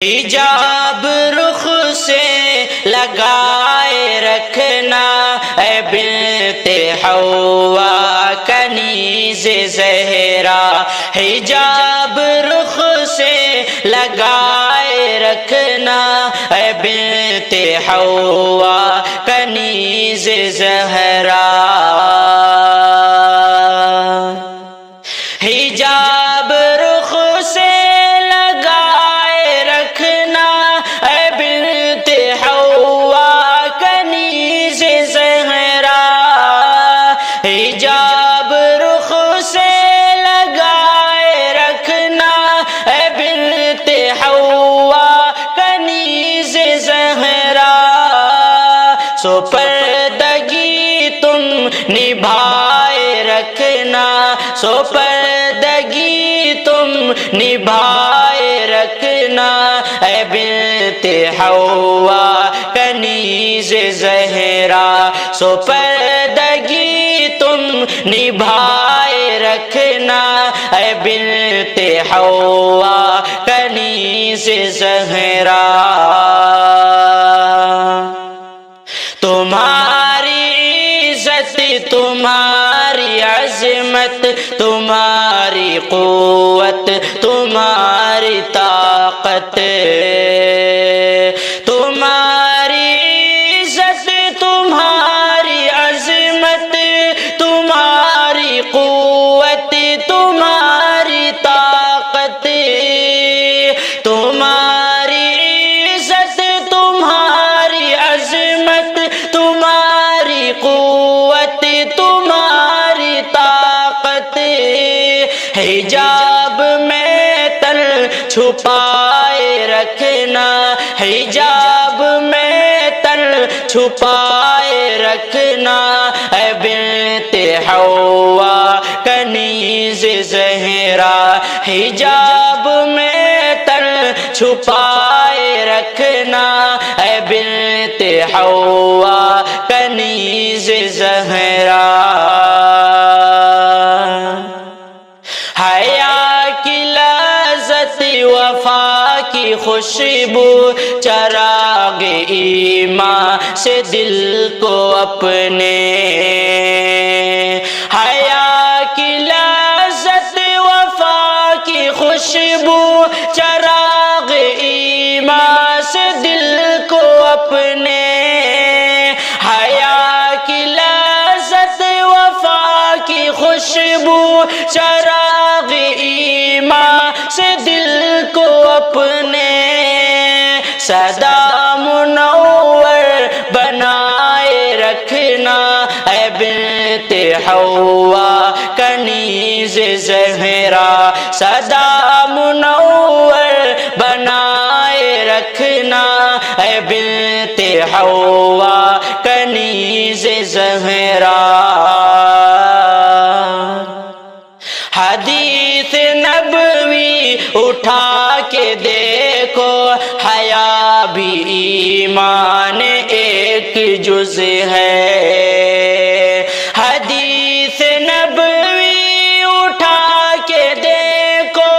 حجاب رخ سے لگائے رکھنا اے بنت حوا کنیز زہرا، حجاب رخ سے لگائے رکھنا اے بنت حوا کنیز زہرا، حجاب رخ سے حجاب رخ سے لگائے رکھنا اے بنت حوا کنیز زہرا، سو پردگی تم نبھائے رکھنا، سو پردگی تم نبھائے رکھنا اے بنت حوا کنیز زہرا، سو پردگی تم نبھائے رکھنا اے بنت حوا کنیز زہرا، تمہاری عزت تمہاری عظمت تمہاری قوت تمہاری طاقت، تمہاری عزت تمہاری عظمت تمہاری قوت تمہاری طاقت، تمہاری عزت تمہاری عظمت تمہاری قوت تمہاری طاقت، حجاب میں تن چھپائے رکھنا، حجاب میں تن چھپائے رکھنا اے بنت حوا کنیز زہرا، حجاب میں تن چھپائے رکھنا اے بنت حوا کنیز زہرا، حیا کی لذت وفا کی خوشبو چراغ ایمان سے دل کو اپنے، حیا کی لذت وفا کی خوشبو چراغ ایمان سے دل کو اپنے، حیا کی لذت وفا کی خوشبو چراغ ایمان سے دل کو اپنے، سدا منور بنائے رکھنا اے بنت حوا کنیز زہرا، سدا منور بنائے رکھنا اے بنت حوا کنیز زہرا، حدیث نبوی اٹھا کے دیکھو حیا بھی ایمان ایک جز ہے، حدیث نبوی اٹھا کے دیکھو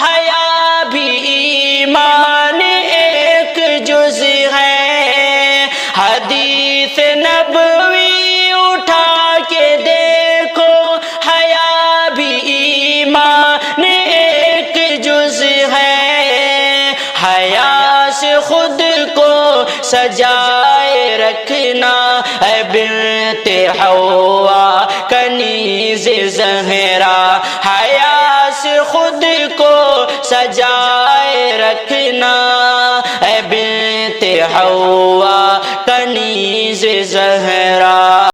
حیا بھی ایمان ایک جز ہے، حدیث نبوی اٹھا کے دیکھو حیا بھی ایمان ایک جز ہے، حیا سے خود کو سجائے رکھنا اے بنت حوا کنیز زہرا، حیا سے خود کو سجائے رکھنا اے بنت حوا کنیز زہرا۔